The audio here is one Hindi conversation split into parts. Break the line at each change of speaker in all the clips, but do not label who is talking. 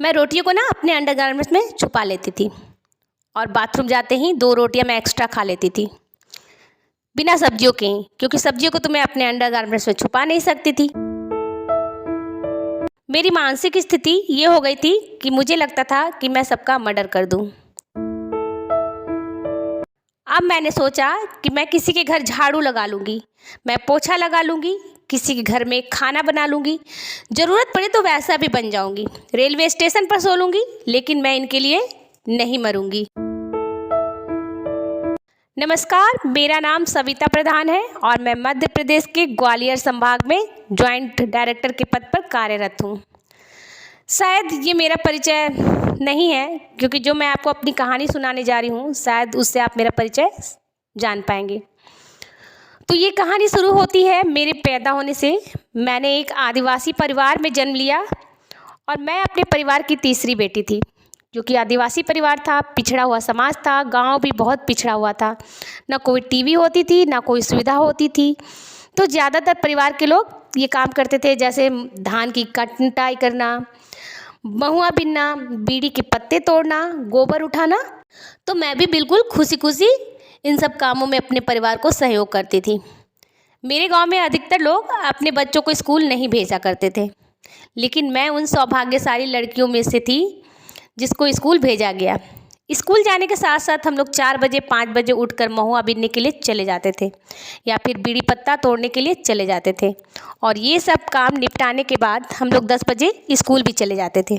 मैं रोटियों को ना अपने अंडरगारमेंट्स में छुपा लेती थी और बाथरूम जाते ही 2 रोटियां मैं एक्स्ट्रा खा लेती थी बिना सब्जियों के ही, क्योंकि सब्जियों को तो मैं अपने अंडरगारमेंट्स में छुपा नहीं सकती थी। मेरी मानसिक स्थिति ये हो गई थी कि मुझे लगता था कि मैं सबका मर्डर कर दूं। अब मैंने सोचा कि मैं किसी के घर झाड़ू लगा लूँगी, मैं पोछा लगा लूँगी, किसी के घर में खाना बना लूँगी, ज़रूरत पड़े तो वैसा भी बन जाऊँगी, रेलवे स्टेशन पर सो लूँगी, लेकिन मैं इनके लिए नहीं मरूँगी। नमस्कार, मेरा नाम सविता प्रधान है और मैं मध्य प्रदेश के ग्वालियर संभाग में जॉइंट डायरेक्टर के पद पर कार्यरत हूँ। शायद ये मेरा परिचय नहीं है, क्योंकि जो मैं आपको अपनी कहानी सुनाने जा रही हूँ शायद उससे आप मेरा परिचय जान पाएंगे। तो ये कहानी शुरू होती है मेरे पैदा होने से। मैंने एक आदिवासी परिवार में जन्म लिया और मैं अपने परिवार की तीसरी बेटी थी, क्योंकि आदिवासी परिवार था, पिछड़ा हुआ समाज था, गांव भी बहुत पिछड़ा हुआ था, ना कोई टीवी होती थी, ना कोई सुविधा होती थी। तो ज़्यादातर परिवार के लोग ये काम करते थे, जैसे धान की कटाई करना, महुआ बिनना, बीड़ी के पत्ते तोड़ना, गोबर उठाना। तो मैं भी बिल्कुल खुशी खुशी इन सब कामों में अपने परिवार को सहयोग करती थी। मेरे गांव में अधिकतर लोग अपने बच्चों को स्कूल नहीं भेजा करते थे, लेकिन मैं उन सौभाग्यशाली लड़कियों में से थी जिसको स्कूल भेजा गया। स्कूल जाने के साथ साथ हम लोग 4 बजे 5 बजे उठकर महुआ बीनने के लिए चले जाते थे या फिर बीड़ी पत्ता तोड़ने के लिए चले जाते थे, और ये सब काम निपटाने के बाद हम लोग 10 बजे स्कूल भी चले जाते थे।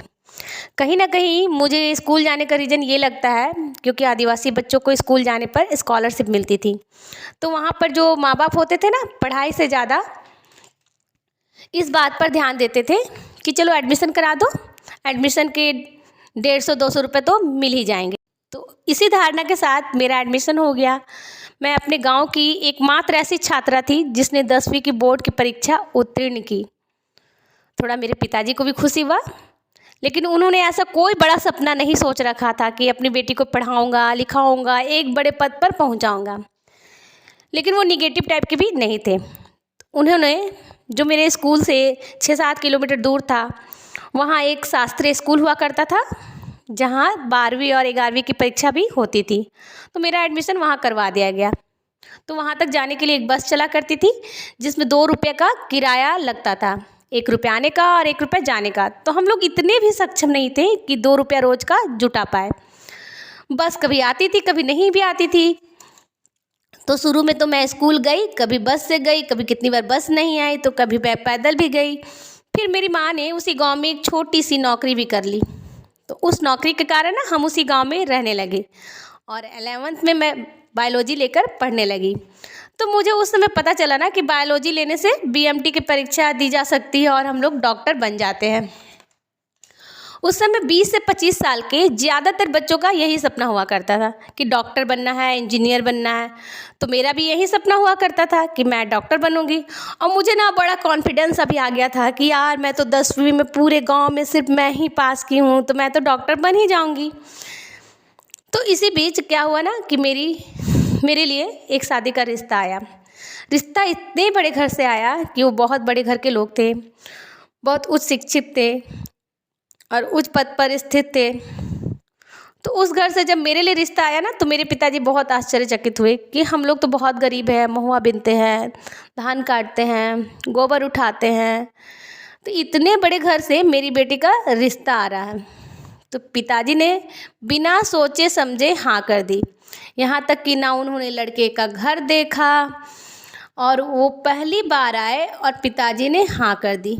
कहीं ना कहीं मुझे स्कूल जाने का रीज़न ये लगता है क्योंकि आदिवासी बच्चों को स्कूल जाने पर स्कॉलरशिप मिलती थी। तो वहाँ पर जो माँ बाप होते थे ना, पढ़ाई से ज़्यादा इस बात पर ध्यान देते थे कि चलो एडमिशन करा दो, एडमिशन के 150-200 रुपये तो मिल ही जाएंगे। तो इसी धारणा के साथ मेरा एडमिशन हो गया। मैं अपने गांव की एकमात्र ऐसी छात्रा थी जिसने 10वीं की बोर्ड की परीक्षा उत्तीर्ण की। थोड़ा मेरे पिताजी को भी खुशी हुआ, लेकिन उन्होंने ऐसा कोई बड़ा सपना नहीं सोच रखा था कि अपनी बेटी को पढ़ाऊँगा, लिखाऊँगा, एक बड़े पद पर पहुँचाऊँगा। लेकिन वो निगेटिव टाइप के भी नहीं थे। उन्होंने जो मेरे स्कूल से 6-7 किलोमीटर दूर था, वहाँ एक शास्त्रीय स्कूल हुआ करता था जहाँ 12वीं और 11वीं की परीक्षा भी होती थी। तो मेरा एडमिशन वहाँ करवा दिया गया। तो वहाँ तक जाने के लिए एक बस चला करती थी जिसमें 2 रुपये का किराया लगता था, 1 रुपया आने का और 1 रुपया जाने का। तो हम लोग इतने भी सक्षम नहीं थे कि 2 रुपया रोज का जुटा पाए। बस कभी आती थी, कभी नहीं भी आती थी। तो शुरू में तो मैं स्कूल गई, कभी बस से गई, कभी कितनी बार बस नहीं आई, तो कभी मैं पैदल भी गई। फिर मेरी माँ ने उसी गांव में एक छोटी सी नौकरी भी कर ली। तो उस नौकरी के कारण ना हम उसी गांव में रहने लगे और 11th में मैं बायोलॉजी लेकर पढ़ने लगी। तो मुझे उस समय पता चला ना कि बायोलॉजी लेने से बीएमटी की परीक्षा दी जा सकती है और हम लोग डॉक्टर बन जाते हैं। उस समय 20 से 25 साल के ज़्यादातर बच्चों का यही सपना हुआ करता था कि डॉक्टर बनना है, इंजीनियर बनना है। तो मेरा भी यही सपना हुआ करता था कि मैं डॉक्टर बनूंगी। और मुझे ना बड़ा कॉन्फिडेंस अभी आ गया था कि यार मैं तो 10वीं में पूरे गांव में सिर्फ मैं ही पास की हूँ, तो मैं तो डॉक्टर बन ही जाऊँगी। तो इसी बीच क्या हुआ ना कि मेरे लिए एक शादी का रिश्ता आया। रिश्ता इतने बड़े घर से आया कि वो बहुत बड़े घर के लोग थे, बहुत उच्च शिक्षित थे और उच्च पद पर स्थित थे। तो उस घर से जब मेरे लिए रिश्ता आया ना, तो मेरे पिताजी बहुत आश्चर्यचकित हुए कि हम लोग तो बहुत गरीब हैं, महुआ बीनते हैं, धान काटते हैं, गोबर उठाते हैं, तो इतने बड़े घर से मेरी बेटी का रिश्ता आ रहा है। तो पिताजी ने बिना सोचे समझे हाँ कर दी। यहाँ तक कि ना उन्होंने लड़के का घर देखा, और वो पहली बार आए और पिताजी ने हाँ कर दी।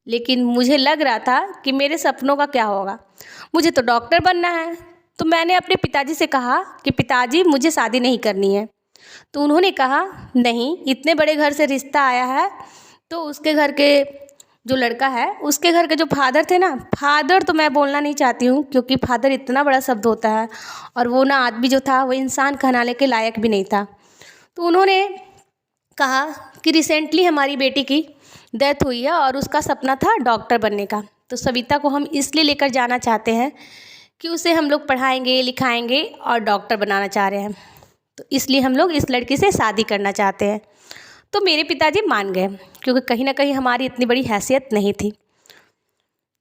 लेकिन मुझे लग रहा था कि मेरे सपनों का क्या होगा, मुझे तो डॉक्टर बनना है। तो मैंने अपने पिताजी से कहा कि पिताजी मुझे शादी नहीं करनी है। तो उन्होंने कहा नहीं, इतने बड़े घर से रिश्ता आया है, तो उसके घर के जो लड़का है, उसके घर के जो फादर थे ना, फादर तो मैं बोलना नहीं चाहती हूँ क्योंकि फादर इतना बड़ा शब्द होता है, और वो ना आदमी जो था वो इंसान कहलाने के लायक भी नहीं था। तो उन्होंने कहा कि रिसेंटली हमारी बेटी की डेथ हुई है और उसका सपना था डॉक्टर बनने का, तो सविता को हम इसलिए लेकर जाना चाहते हैं कि उसे हम लोग पढ़ाएंगे, लिखाएंगे और डॉक्टर बनाना चाह रहे हैं। तो इसलिए हम लोग इस लड़की से शादी करना चाहते हैं। तो मेरे पिताजी मान गए क्योंकि कहीं ना कहीं हमारी इतनी बड़ी हैसियत नहीं थी।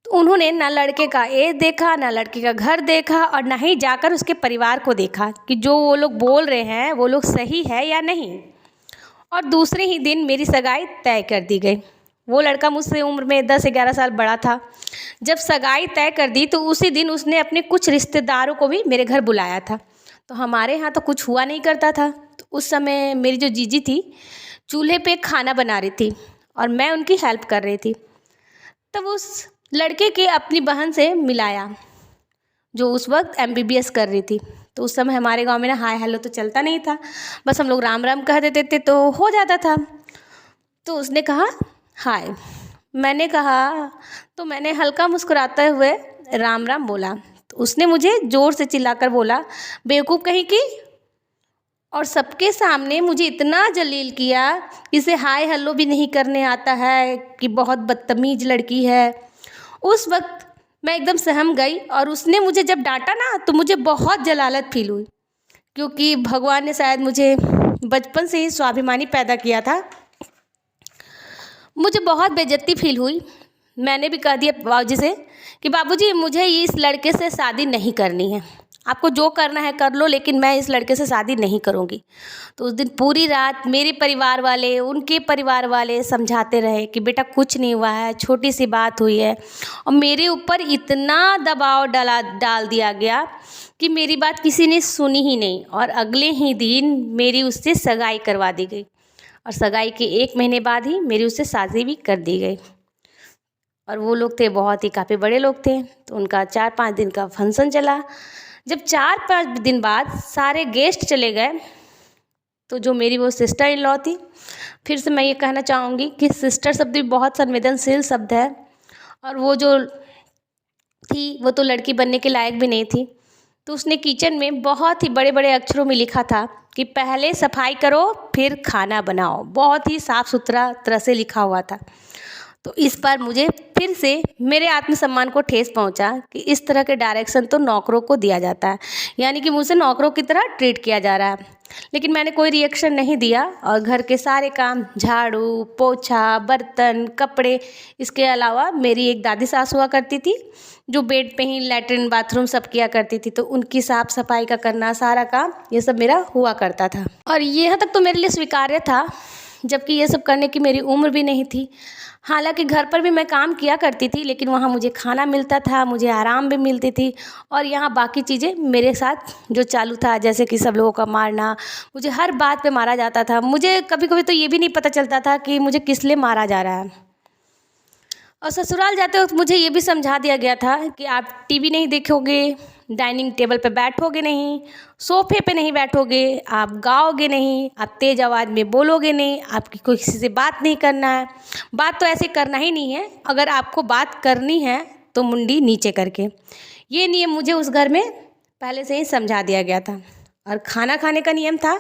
तो उन्होंने ना लड़के का एज देखा, ना लड़के का घर देखा और ना ही जाकर उसके परिवार को देखा कि जो वो लोग बोल रहे हैं वो लोग सही है या नहीं। और दूसरे ही दिन मेरी सगाई तय कर दी गई। वो लड़का मुझसे उम्र में 10-11 साल बड़ा था। जब सगाई तय कर दी तो उसी दिन उसने अपने कुछ रिश्तेदारों को भी मेरे घर बुलाया था। तो हमारे यहाँ तो कुछ हुआ नहीं करता था। तो उस समय मेरी जो जीजी थी चूल्हे पे खाना बना रही थी और मैं उनकी हेल्प कर रही थी। तब उस लड़के के अपनी बहन से मिलाया जो उस वक्त MBBS कर रही थी। तो उस समय हमारे गांव में ना हाय हेलो तो चलता नहीं था, बस हम लोग राम राम कह देते थे तो हो जाता था। तो उसने कहा हाय, मैंने कहा, तो मैंने हल्का मुस्कुराते हुए राम राम बोला। तो उसने मुझे ज़ोर से चिल्लाकर बोला बेवकूफ़ कहीं की, और सबके सामने मुझे इतना जलील किया, इसे हाय हेलो भी नहीं करने आता है, कि बहुत बदतमीज लड़की है। उस वक्त मैं एकदम सहम गई और उसने मुझे जब डांटा ना तो मुझे बहुत जलालत फील हुई, क्योंकि भगवान ने शायद मुझे बचपन से ही स्वाभिमानी पैदा किया था। मुझे बहुत बेइज्जती फील हुई। मैंने भी कह दिया बाबूजी से कि बाबूजी मुझे इस लड़के से शादी नहीं करनी है, आपको जो करना है कर लो, लेकिन मैं इस लड़के से शादी नहीं करूँगी। तो उस दिन पूरी रात मेरे परिवार वाले, उनके परिवार वाले समझाते रहे कि बेटा कुछ नहीं हुआ है, छोटी सी बात हुई है। और मेरे ऊपर इतना दबाव डाल दिया गया कि मेरी बात किसी ने सुनी ही नहीं। और अगले ही दिन मेरी उससे सगाई करवा दी गई और सगाई के 1 महीने बाद ही मेरी उससे शादी भी कर दी गई। और वो लोग थे बहुत ही काफ़ी बड़े लोग थे, तो उनका 4-5 दिन का फंक्शन चला। जब 4-5 दिन बाद सारे गेस्ट चले गए तो जो मेरी वो सिस्टर इन लॉ थी, फिर से मैं ये कहना चाहूँगी कि सिस्टर शब्द भी बहुत संवेदनशील शब्द है, और वो जो थी वो तो लड़की बनने के लायक भी नहीं थी। तो उसने किचन में बहुत ही बड़े बड़े अक्षरों में लिखा था कि पहले सफाई करो फिर खाना बनाओ। बहुत ही साफ़ सुथरा तरह से लिखा हुआ था। तो इस बार मुझे फिर से मेरे आत्मसम्मान को ठेस पहुंचा कि इस तरह के डायरेक्शन तो नौकरों को दिया जाता है, यानी कि मुझसे नौकरों की तरह ट्रीट किया जा रहा है। लेकिन मैंने कोई रिएक्शन नहीं दिया और घर के सारे काम, झाड़ू पोछा, बर्तन, कपड़े, इसके अलावा मेरी एक दादी सास हुआ करती थी जो बेड पे ही लैट्रिन बाथरूम सब किया करती थी, तो उनकी साफ़ सफाई का करना, सारा काम ये सब मेरा हुआ करता था। और यहाँ तक तो मेरे लिए स्वीकार्य था, जबकि ये सब करने की मेरी उम्र भी नहीं थी। हालांकि घर पर भी मैं काम किया करती थी, लेकिन वहाँ मुझे खाना मिलता था, मुझे आराम भी मिलती थी, और यहाँ बाकी चीज़ें मेरे साथ जो चालू था, जैसे कि सब लोगों का मारना, मुझे हर बात पे मारा जाता था। मुझे कभी कभी तो ये भी नहीं पता चलता था कि मुझे किस लिए मारा जा रहा है। और ससुराल जाते वक्त मुझे ये भी समझा दिया गया था कि आप टीवी नहीं देखोगे, डाइनिंग टेबल पे बैठोगे नहीं, सोफे पे नहीं बैठोगे, आप गाओगे नहीं, आप तेज़ आवाज़ में बोलोगे नहीं, आपकी कोई किसी से बात नहीं करना है। बात तो ऐसे करना ही नहीं है, अगर आपको बात करनी है तो मुंडी नीचे करके। ये नियम मुझे उस घर में पहले से ही समझा दिया गया था। और खाना खाने का नियम था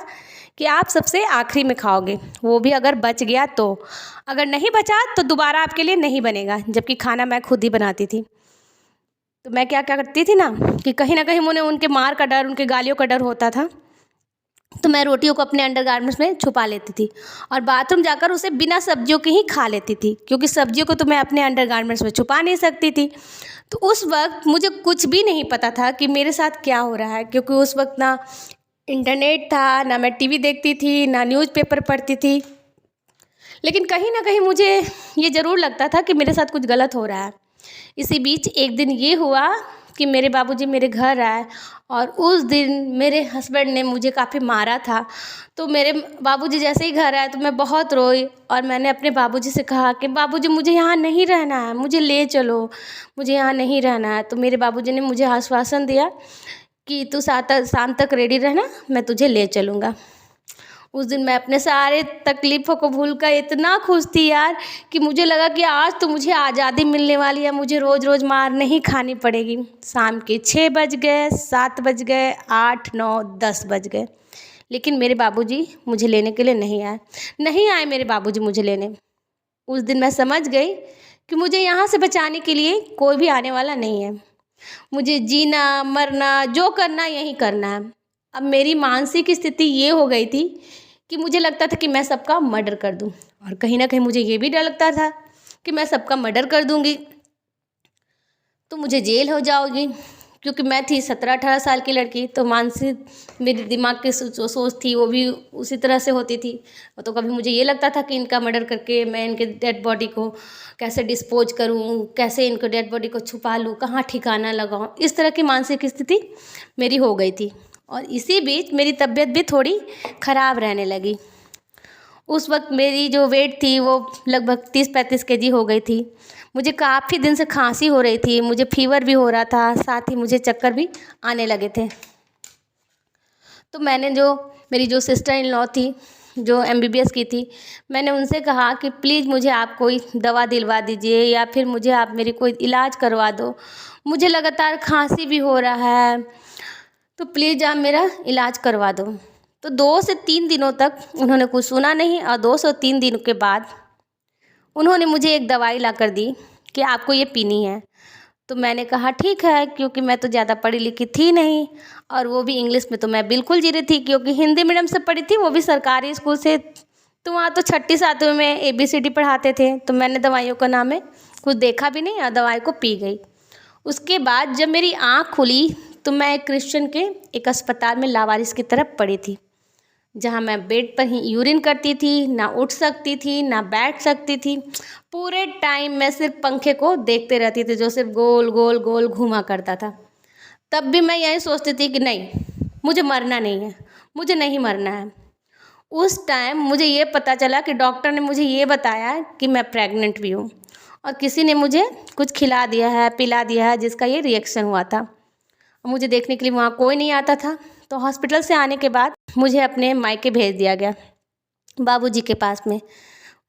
कि आप सबसे आखिरी में खाओगे, वो भी अगर बच गया तो, अगर नहीं बचा तो दोबारा आपके लिए नहीं बनेगा। जबकि खाना मैं खुद ही बनाती थी, तो मैं क्या क्या करती थी ना कि कहीं ना कहीं मुझे उनके मार का डर, उनके गालियों का डर होता था, तो मैं रोटियों को अपने अंडरगारमेंट्स में छुपा लेती थी और बाथरूम जाकर उसे बिना सब्जियों के ही खा लेती थी, क्योंकि सब्जियों को तो मैं अपने अंडरगारमेंट्स में छुपा नहीं सकती थी। तो उस वक्त मुझे कुछ भी नहीं पता था कि मेरे साथ क्या हो रहा है, क्योंकि उस वक्त ना इंटरनेट था, ना मैं टीवी देखती थी, ना न्यूज़पेपर पढ़ती थी। लेकिन कहीं ना कहीं मुझे ये ज़रूर लगता था कि मेरे साथ कुछ गलत हो रहा है। इसी बीच एक दिन ये हुआ कि मेरे बाबूजी मेरे घर आए, और उस दिन मेरे हस्बैंड ने मुझे काफ़ी मारा था। तो मेरे बाबूजी जैसे ही घर आए तो मैं बहुत रोई, और मैंने अपने बाबूजी से कहा कि बाबूजी मुझे यहाँ नहीं रहना है, मुझे ले चलो, मुझे यहाँ नहीं रहना है। तो मेरे बाबूजी ने मुझे आश्वासन दिया कि तू शाम तक रेडी रहना, मैं तुझे ले चलूँगा। उस दिन मैं अपने सारे तकलीफ़ों को भूलकर इतना खुश थी यार, कि मुझे लगा कि आज तो मुझे आज़ादी मिलने वाली है, मुझे रोज़ रोज़ मार नहीं खानी पड़ेगी। शाम के 6 बज गए, 7 बज गए, 8, 9, 10 बज गए, लेकिन मेरे बाबूजी मुझे लेने के लिए नहीं आए मेरे बाबूजी मुझे लेने। उस दिन मैं समझ गई कि मुझे यहाँ से बचाने के लिए कोई भी आने वाला नहीं है। मुझे जीना मरना जो करना यही करना है। अब मेरी मानसिक स्थिति ये हो गई थी कि मुझे लगता था कि मैं सबका मर्डर कर दूं, और कहीं ना कहीं मुझे ये भी डर लगता था कि मैं सबका मर्डर कर दूंगी
तो मुझे जेल हो जाओगी, क्योंकि मैं थी 17-18 साल की लड़की, तो मानसिक मेरे दिमाग की जो सोच थी वो भी उसी तरह से होती थी। तो कभी मुझे ये लगता था कि इनका मर्डर करके मैं इनके डेड बॉडी को कैसे डिस्पोज करूं, कैसे इनको डेड बॉडी को छुपा लूं, कहाँ ठिकाना लगाऊं, इस तरह की मानसिक स्थिति मेरी हो गई थी। और इसी बीच मेरी तबीयत भी थोड़ी ख़राब रहने लगी। उस वक्त मेरी जो वेट थी वो लगभग 30-35 केजी हो गई थी। मुझे काफ़ी दिन से खांसी हो रही थी, मुझे फीवर भी हो रहा था, साथ ही मुझे चक्कर भी आने लगे थे। तो मैंने मेरी जो सिस्टर इन लॉ थी, जो MBBS की थी, मैंने उनसे कहा कि प्लीज़ मुझे आप कोई दवा दिलवा दीजिए या फिर मुझे आप मेरी कोई इलाज करवा दो। मुझे लगातार खांसी भी हो रहा है, तो प्लीज़ आप मेरा इलाज करवा दो। तो 2 से 3 दिनों तक उन्होंने कुछ सुना नहीं, और 2 से 3 दिन के बाद उन्होंने मुझे एक दवाई ला कर दी कि आपको ये पीनी है। तो मैंने कहा ठीक है, क्योंकि मैं तो ज़्यादा पढ़ी लिखी थी नहीं, और वो भी इंग्लिश में तो मैं बिल्कुल जीरो थी, क्योंकि हिंदी मीडियम से पढ़ी थी, वो भी सरकारी स्कूल से। तो वहाँ तो 6ठी-7वीं में ABCD पढ़ाते थे, तो मैंने दवाइयों का नाम है कुछ देखा भी नहीं और दवाई को पी गई। उसके बाद जब मेरी आँख खुली तो मैं एक क्रिश्चियन के एक अस्पताल में लावारिस की तरफ पड़ी थी, जहाँ मैं बेड पर ही यूरिन करती थी, ना उठ सकती थी, ना बैठ सकती थी। पूरे टाइम मैं सिर्फ पंखे को देखते रहती थी, जो सिर्फ गोल गोल गोल घूमा करता था। तब भी मैं यही सोचती थी कि नहीं, मुझे मरना नहीं है, मुझे नहीं मरना है। उस टाइम मुझे ये पता चला कि डॉक्टर ने मुझे ये बताया कि मैं प्रेग्नेंट भी हूँ, और किसी ने मुझे कुछ खिला दिया है, पिला दिया है, जिसका ये रिएक्शन हुआ था। मुझे देखने के लिए वहाँ कोई नहीं आता था। तो हॉस्पिटल से आने के बाद मुझे अपने मायके भेज दिया गया, बाबूजी के पास में।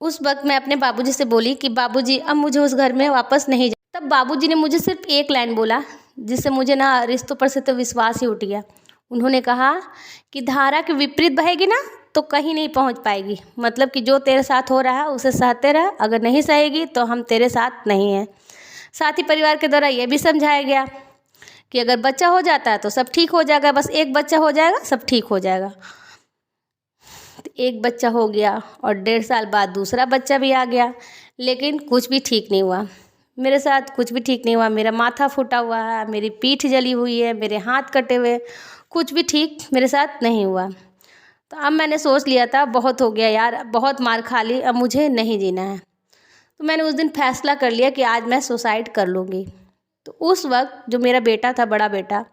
उस वक्त मैं अपने बाबूजी से बोली कि बाबूजी अब मुझे उस घर में वापस नहीं जा। तब बाबूजी ने मुझे सिर्फ एक लाइन बोला, जिससे मुझे ना रिश्तों पर से तो विश्वास ही उठ गया। उन्होंने कहा कि धारा के विपरीत बहेगी ना तो कहीं नहीं पहुंच पाएगी, मतलब कि जो तेरे साथ हो रहा है उसे सहते रह, अगर नहीं सहेगी तो हम तेरे साथ नहीं हैं। साथ ही परिवार के द्वारा ये भी समझाया गया कि अगर बच्चा हो जाता है तो सब ठीक हो जाएगा, बस एक बच्चा हो जाएगा सब ठीक हो जाएगा। एक बच्चा हो गया और 1.5 साल बाद दूसरा बच्चा भी आ गया, लेकिन कुछ भी ठीक नहीं हुआ। मेरे साथ कुछ भी ठीक नहीं हुआ। मेरा माथा फूटा हुआ है, मेरी पीठ जली हुई है, मेरे हाथ कटे हुए, कुछ भी ठीक मेरे साथ नहीं हुआ। तो अब मैंने सोच लिया था बहुत हो गया यार, बहुत मार खा ली, अब मुझे नहीं जीना है। तो मैंने उस दिन फैसला कर लिया कि आज मैं सुसाइड कर लूँगी। तो उस वक्त जो मेरा बेटा था, बड़ा बेटा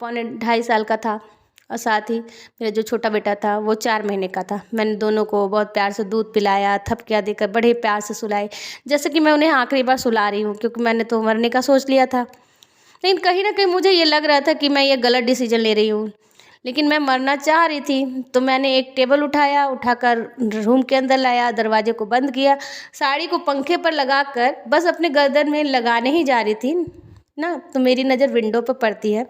2.5 साल का था, और साथ ही मेरा जो छोटा बेटा था वो 4 महीने का था। मैंने दोनों को बहुत प्यार से दूध पिलाया, थपकियाँ देकर बड़े प्यार से सुलाई, जैसे कि मैं उन्हें आखिरी बार सुला रही हूँ, क्योंकि मैंने तो मरने का सोच लिया था। लेकिन कहीं ना कहीं मुझे ये लग रहा था कि मैं ये गलत डिसीजन ले रही हूँ, लेकिन मैं मरना चाह रही थी। तो मैंने एक टेबल उठाकर रूम के अंदर लाया, दरवाजे को बंद किया, साड़ी को पंखे पर लगाकर बस अपने गर्दन में लगाने ही जा रही थी ना, तो मेरी नज़र विंडो पर पड़ती है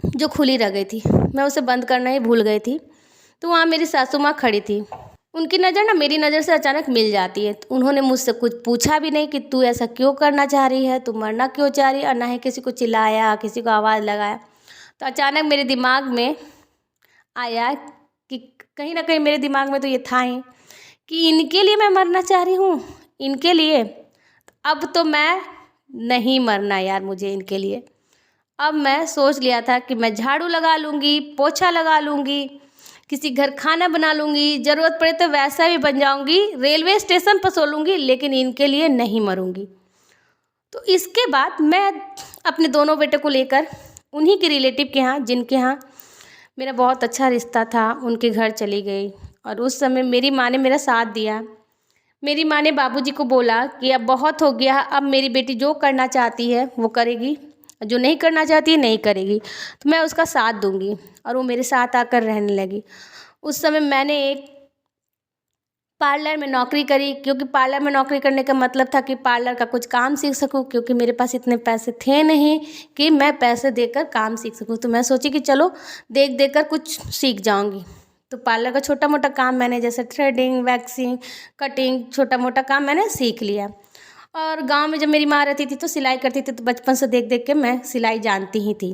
जो खुली रह गई थी। मैं उसे बंद करना ही भूल गई थी। तो वहाँ मेरी सासू माँ खड़ी थी। उनकी नज़र ना मेरी नज़र से अचानक मिल जाती है। तो उन्होंने मुझसे कुछ पूछा भी नहीं कि तू ऐसा क्यों करना चाह रही है, तू मरना क्यों चाह रही है, और ना ही किसी को चिल्लाया, किसी को आवाज़ लगाया। तो अचानक मेरे दिमाग में आया कि कहीं ना कहीं मेरे दिमाग में तो ये था ही कि इनके लिए मैं मरना चाह रही हूँ, इनके लिए। अब तो मैं नहीं मरना यार, मुझे इनके लिए। अब मैं सोच लिया था कि मैं झाड़ू लगा लूँगी, पोछा लगा लूँगी, किसी घर खाना बना लूँगी, ज़रूरत पड़े तो वैसा भी बन जाऊँगी, रेलवे स्टेशन पर सो लूँगी, लेकिन इनके लिए नहीं मरूँगी। तो इसके बाद मैं अपने दोनों बेटे को लेकर उन्हीं के रिलेटिव के यहाँ, जिनके यहाँ मेरा बहुत अच्छा रिश्ता था, उनके घर चली गई। और उस समय मेरी माँ ने मेरा साथ दिया। मेरी माँ ने बाबूजी को बोला कि अब बहुत हो गया, अब मेरी बेटी जो करना चाहती है वो करेगी, जो नहीं करना चाहती है नहीं करेगी, तो मैं उसका साथ दूंगी। और वो मेरे साथ आकर रहने लगी। उस समय मैंने एक पार्लर में नौकरी करी, क्योंकि पार्लर में नौकरी करने का मतलब था कि पार्लर का कुछ काम सीख सकूं, क्योंकि मेरे पास इतने पैसे थे नहीं कि मैं पैसे देकर काम सीख सकूं। तो मैं सोची कि चलो देख देख कर कुछ सीख जाऊंगी। तो पार्लर का छोटा मोटा काम मैंने, जैसे थ्रेडिंग, वैक्सिंग, कटिंग, छोटा मोटा काम मैंने सीख लिया। और गांव में जब मेरी माँ रहती थी तो सिलाई करती थी, तो बचपन से देख देख के मैं सिलाई जानती ही थी।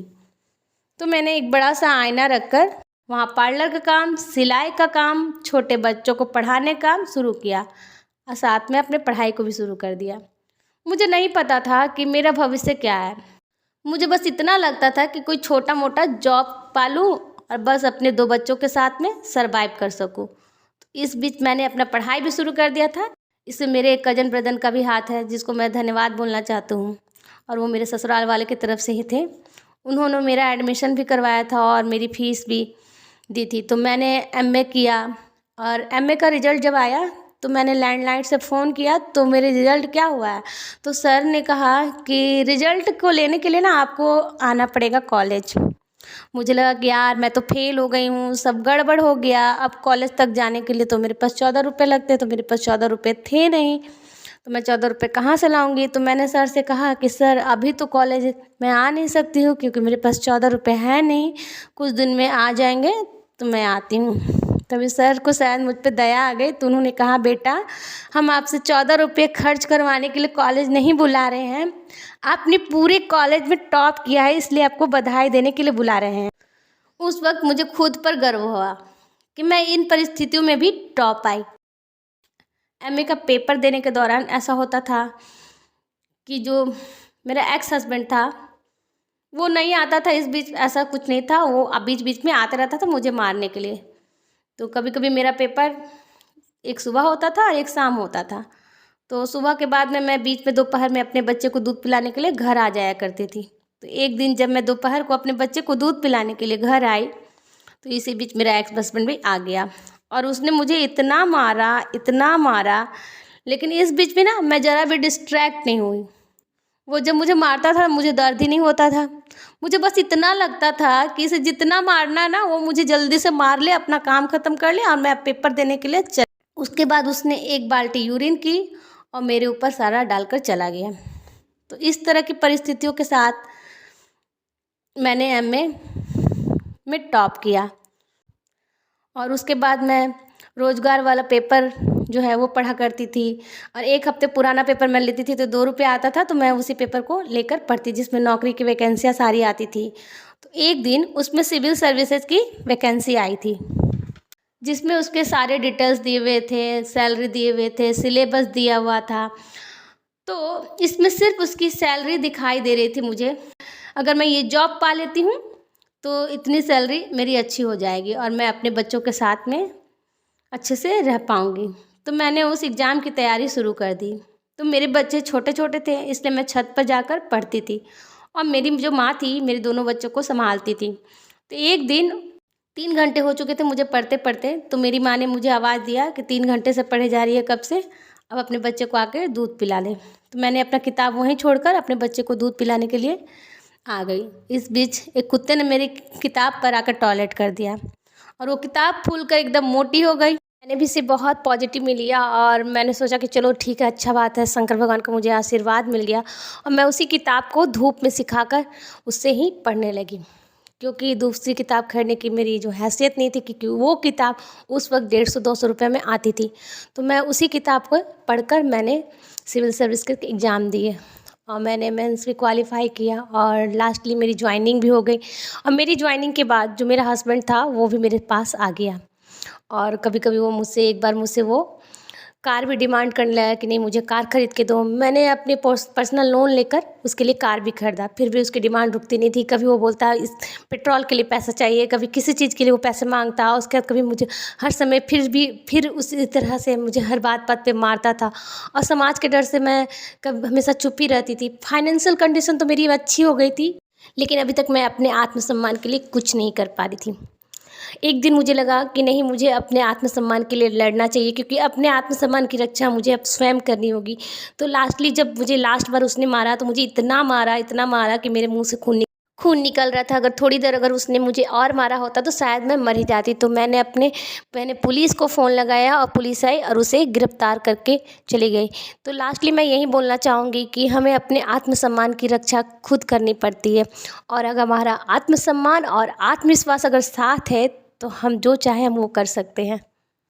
तो मैंने एक बड़ा सा आईना रखकर वहाँ पार्लर का काम, सिलाई का काम, छोटे बच्चों को पढ़ाने का काम शुरू किया, और साथ में अपने पढ़ाई को भी शुरू कर दिया। मुझे नहीं पता था कि मेरा भविष्य क्या है। मुझे बस इतना लगता था कि कोई छोटा मोटा जॉब पालूँ और बस अपने 2 बच्चों के साथ में सरवाइव कर सकूँ। तो इस बीच मैंने अपना पढ़ाई भी शुरू कर दिया था। इसमें मेरे एक कज़न ब्रदर का भी हाथ है, जिसको मैं धन्यवाद बोलना चाहती हूँ, और वो मेरे ससुराल वाले की तरफ से ही थे। उन्होंने मेरा एडमिशन भी करवाया था और मेरी फ़ीस भी दी थी। तो मैंने एमए किया, और एमए का रिज़ल्ट जब आया तो मैंने लैंडलाइन से फ़ोन किया, तो मेरे रिज़ल्ट क्या हुआ है, तो सर ने कहा कि रिज़ल्ट को लेने के लिए ना आपको आना पड़ेगा कॉलेज। मुझे लगा कि यार मैं तो फेल हो गई हूँ, सब गड़बड़ हो गया। अब कॉलेज तक जाने के लिए तो मेरे पास 14 रुपये लगते, तो मेरे पास 14 रुपये थे नहीं, तो मैं 14 रुपये कहाँ से लाऊंगी। तो मैंने सर से कहा कि सर अभी तो कॉलेज मैं आ नहीं सकती हूँ, क्योंकि मेरे पास 14 रुपये है नहीं, कुछ दिन में आ जाएंगे तो मैं आती हूँ। तभी सर को शायद मुझ पर दया आ गई, तो उन्होंने कहा बेटा हम आपसे 14 रुपये खर्च करवाने के लिए कॉलेज नहीं बुला रहे हैं, आपने पूरे कॉलेज में टॉप किया है, इसलिए आपको बधाई देने के लिए बुला रहे हैं। उस वक्त मुझे खुद पर गर्व हुआ कि मैं इन परिस्थितियों में भी टॉप आई। एमए का पेपर देने के दौरान ऐसा होता था कि जो मेरा एक्स हस्बैंड था वो नहीं आता था। इस बीच ऐसा कुछ नहीं था, वो बीच बीच में आता रहता था मुझे मारने के लिए। तो कभी कभी मेरा पेपर एक सुबह होता था और एक शाम होता था। तो सुबह के बाद में मैं बीच में दोपहर में अपने बच्चे को दूध पिलाने के लिए घर आ जाया करती थी। तो एक दिन जब मैं दोपहर को अपने बच्चे को दूध पिलाने के लिए घर आई, तो इसी बीच मेरा एक्स हस्बैंड भी आ गया, और उसने मुझे इतना मारा, लेकिन इस बीच में ना मैं ज़रा भी डिस्ट्रैक्ट नहीं हुई। वो जब मुझे मारता था मुझे दर्द ही नहीं होता था, मुझे बस इतना लगता था कि इसे जितना मारना है ना वो मुझे जल्दी से मार ले, अपना काम ख़त्म कर ले और मैं पेपर देने के लिए चल। उसके बाद उसने 1 बाल्टी यूरिन की और मेरे ऊपर सारा डालकर चला गया। तो इस तरह की परिस्थितियों के साथ मैंने एमए में टॉप किया, और उसके बाद मैं रोज़गार वाला पेपर जो है वो पढ़ा करती थी, और 1 हफ्ते पुराना पेपर मैं लेती थी तो 2 रुपये आता था, तो मैं उसी पेपर को लेकर पढ़ती, जिसमें नौकरी की वैकेंसियाँ सारी आती थी। तो एक दिन उसमें सिविल सर्विसेज की वैकेंसी आई थी, जिसमें उसके सारे डिटेल्स दिए हुए थे, सैलरी दिए हुए थे, सिलेबस दिया हुआ था। तो इसमें सिर्फ उसकी सैलरी दिखाई दे रही थी मुझे। अगर मैं ये जॉब पा लेती हूँ तो इतनी सैलरी मेरी अच्छी हो जाएगी और मैं अपने बच्चों के साथ में अच्छे से रह पाऊँगी। तो मैंने उस एग्ज़ाम की तैयारी शुरू कर दी। तो मेरे बच्चे छोटे छोटे थे, इसलिए मैं छत पर जाकर पढ़ती थी, और मेरी जो माँ थी मेरे दोनों बच्चों को संभालती थी। तो एक दिन 3 घंटे हो चुके थे मुझे पढ़ते पढ़ते, तो मेरी माँ ने मुझे आवाज़ दिया कि 3 घंटे से पढ़े जा रही है कब से, अब अपने बच्चे को आकर दूध पिला ले। तो मैंने अपना किताब वहीं छोड़कर अपने बच्चे को दूध पिलाने के लिए आ गई। इस बीच एक कुत्ते ने मेरी किताब पर आकर टॉयलेट कर दिया, और वो किताब फूलकर एकदम मोटी हो गई। मैंने भी इसे बहुत पॉजिटिव में लिया, और मैंने सोचा कि चलो ठीक है, अच्छा बात है, शंकर भगवान का मुझे आशीर्वाद मिल गया। और मैं उसी किताब को धूप में सिखाकर उससे ही पढ़ने लगी, क्योंकि दूसरी किताब खरीदने की मेरी जो हैसियत नहीं थी, क्योंकि वो किताब उस वक्त 150-200 रुपये में आती थी। तो मैं उसी किताब को पढ़कर मैंने सिविल सर्विस के एग्ज़ाम दिए, और मैंने मेंस भी क्वालिफ़ाई किया, और लास्टली मेरी ज्वाइनिंग भी हो गई। और मेरी ज्वाइनिंग के बाद जो मेरा हस्बैंड था वो भी मेरे पास आ गया, और कभी कभी वो मुझसे एक बार वो कार भी डिमांड करने लगा कि नहीं मुझे कार खरीद के दो। मैंने अपने पर्सनल लोन लेकर उसके लिए कार भी खरीदा, फिर भी उसकी डिमांड रुकती नहीं थी। कभी वो बोलता इस पेट्रोल के लिए पैसा चाहिए, कभी किसी चीज़ के लिए वो पैसे मांगता, उसके बाद कभी मुझे हर समय फिर उसी तरह से मुझे हर बात पे मारता था, और समाज के डर से मैं कभी हमेशा चुप ही रहती थी। फाइनेंशियल कंडीशन तो मेरी अच्छी हो गई थी, लेकिन अभी तक मैं अपने आत्मसम्मान के लिए कुछ नहीं कर पा रही थी। एक दिन मुझे लगा कि नहीं, मुझे अपने आत्मसम्मान के लिए लड़ना चाहिए, क्योंकि अपने आत्मसम्मान की रक्षा मुझे अब स्वयं करनी होगी। तो लास्टली जब मुझे लास्ट बार उसने मारा तो मुझे इतना मारा कि मेरे मुंह से खून निकल रहा था। अगर थोड़ी देर अगर उसने मुझे और मारा होता तो शायद मैं मर ही जाती। तो मैंने पुलिस को फ़ोन लगाया, और पुलिस आई और उसे गिरफ्तार करके चली गई। तो लास्टली मैं यही बोलना चाहूँगी कि हमें अपने आत्मसम्मान की रक्षा खुद करनी पड़ती है, और अगर हमारा आत्मसम्मान और आत्मविश्वास अगर साथ है तो हम जो चाहें हम वो कर सकते हैं।